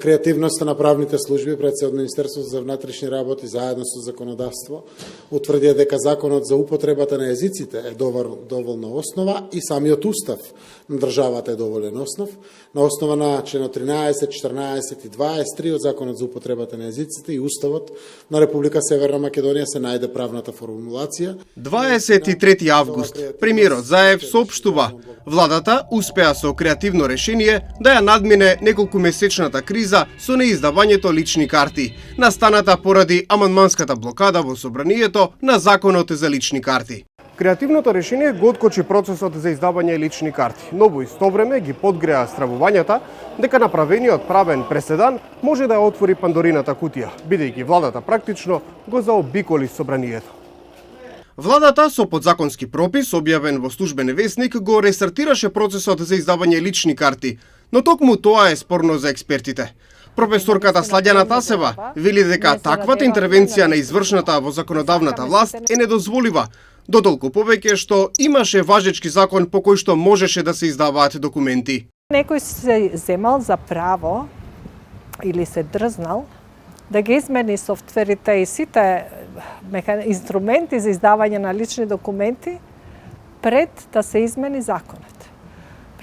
Креативноста на правните служби пред се од Министерството за внатрешни работи заедно со законодавство утврдија дека законот за употребата на езиците е доволна основа и самиот устав на државата е доволен основ. На основа на членот 13, 14 и 23 од законот за употребата на езиците и уставот на Република Северна Македонија се најде правната формулација. 23 август премиерот Заев соопштува владата успеа со креативно решение да ја надмине неколкумесечната криза со неиздавањето лични карти, настаната поради амандманската блокада во собранието на законот за лични карти. Креативното решение го откочи процесот за издавање лични карти, но во исто време ги подгреа стравувањата дека направениот правен преседан може да ја отвори Пандорината кутија, бидејќи владата практично го заобиколи собранието. Владата со подзаконски пропис, објавен во Службен весник, го рестартираше процесот за издавање лични карти, но токму тоа е спорно за експертите. Професорката Сладјана Тасева вели дека таквата интервенција на извршната во законодавната власт е недозволива, дотолку повеќе што имаше важечки закон по кој што можеше да се издаваат документи. Некој се земал за право или се дрзнал да ги измени софтверите и сите инструменти за издавање на лични документи пред да се измени законот.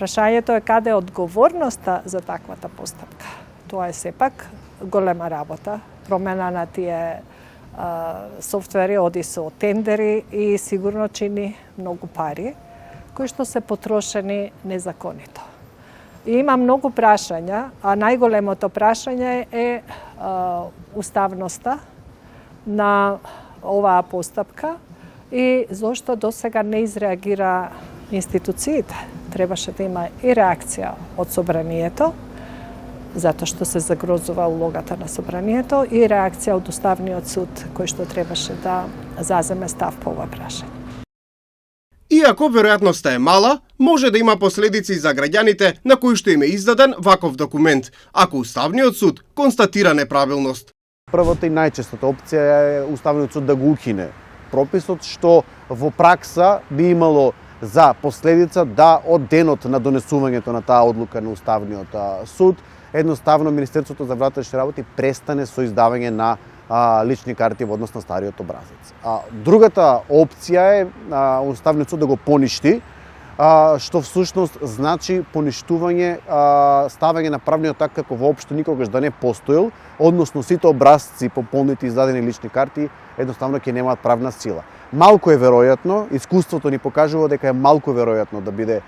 Прашањето е каде е одговорноста за таквата постапка. Тоа е сепак голема работа. Промена на тие софтвери оди со тендери и сигурно чини многу пари кои што се потрошени незаконито. И има многу прашања, а најголемото прашање е уставноста на оваа постапка и зошто досега не изреагира институциите. Требаше да има и реакција од собранието, затоа што се загрозува улогата на собранието, и реакција од Уставниот суд, кој што требаше да заземе став по ова прашање. Иако веројатноста е мала, може да има последици за граѓаните на кои што им е издаден ваков документ, ако Уставниот суд констатира неправилност. Првата и најчестата опција е Уставниот суд да го укине прописот, што во пракса би имало за последица да од денот на донесувањето на таа одлука на Уставниот суд, едноставно Министерството за внатрешни работи престане со издавање на лични карти во однос на стариот образец. Другата опција е Уставниот суд да го поништи, што всушност значи поништување, ставање на правниот акт како воопшто никогаш да не постоил, односно сите образци пополнети и издадени лични карти едноставно ќе немаат правна сила. Малку е веројатно, искуството ни покажува дека е малку веројатно да биде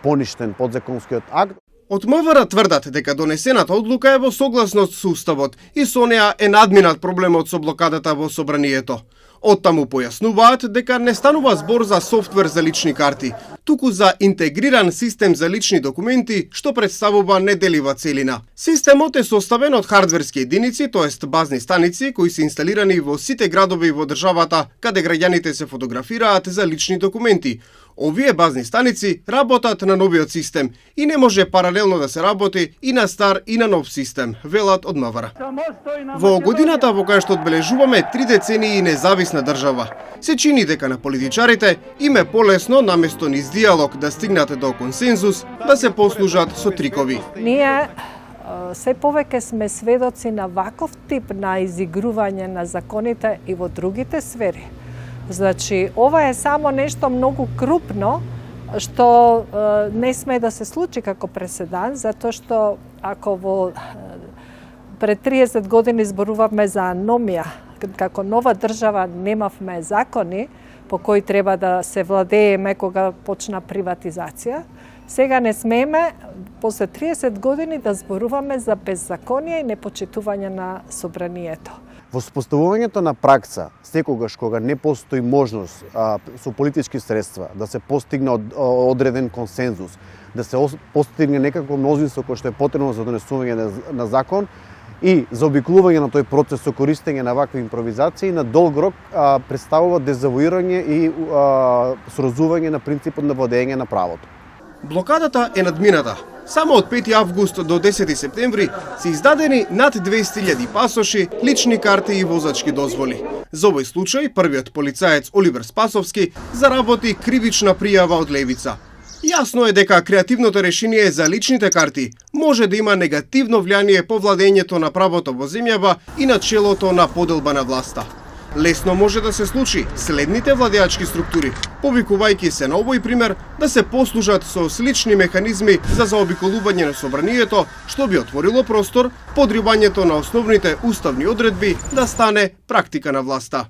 поништен подзаконскиот акт. Од МВР тврдат дека донесената одлука е во согласност со Уставот и со неа е надминат проблемот со блокадата во собранието. Оттаму појаснуваат дека не станува збор за софтвер за лични карти, туку за интегриран систем за лични документи што представува неделива целина. Системот е составен од хардверски единици, тоест базни станици кои се инсталирани во сите градови во државата каде граѓаните се фотографираат за лични документи. Овие базни станици работат на новиот систем и не може паралелно да се работи и на стар и на нов систем, велат од МВР. Во годината во која што одбележуваме 3 децении независна држава, се чини дека на политичарите им е полесно наместо низ диалог да стигнат до консензус, да се послужат со трикови. Ние се повеќе сме сведоци на ваков тип на изигрување на законите и во другите сфери. Значи, ова е само нешто многу крупно, што не сме да се случи како преседан, затоа што ако пред 30 години зборувавме за аномија, како нова држава немавме закони по кои треба да се владееме кога почна приватизација, сега не смееме после 30 години да зборуваме за беззаконие и непочитување на собранието. Во споставувањето на пракса, секогаш кога не постои можност со политички средства да се постигне одреден консензус, да се постигне некакво мнозинство кое што е потребно за донесување на закон и за обиклување на тој процес со користење на вакви импровизации, на долг рок представува дезавуирање и срозување на принципот на владење на правото. Блокадата е надмината. Само од 5 август до 10 септември се издадени над 200.000 пасоши, лични карти и возачки дозволи. За овој случај, првиот полицаец Оливер Спасовски заработи кривична пријава од Левица. Јасно е дека креативното решение за личните карти може да има негативно влијание по владењето на правото во земјава и начелото на поделба на власта. Лесно може да се случи следните владеачки структури, повикувајќи се на овој пример, да се послужат со слични механизми за заобиколување на собранието, што би отворило простор подрибањето на основните уставни одредби да стане практика на власта.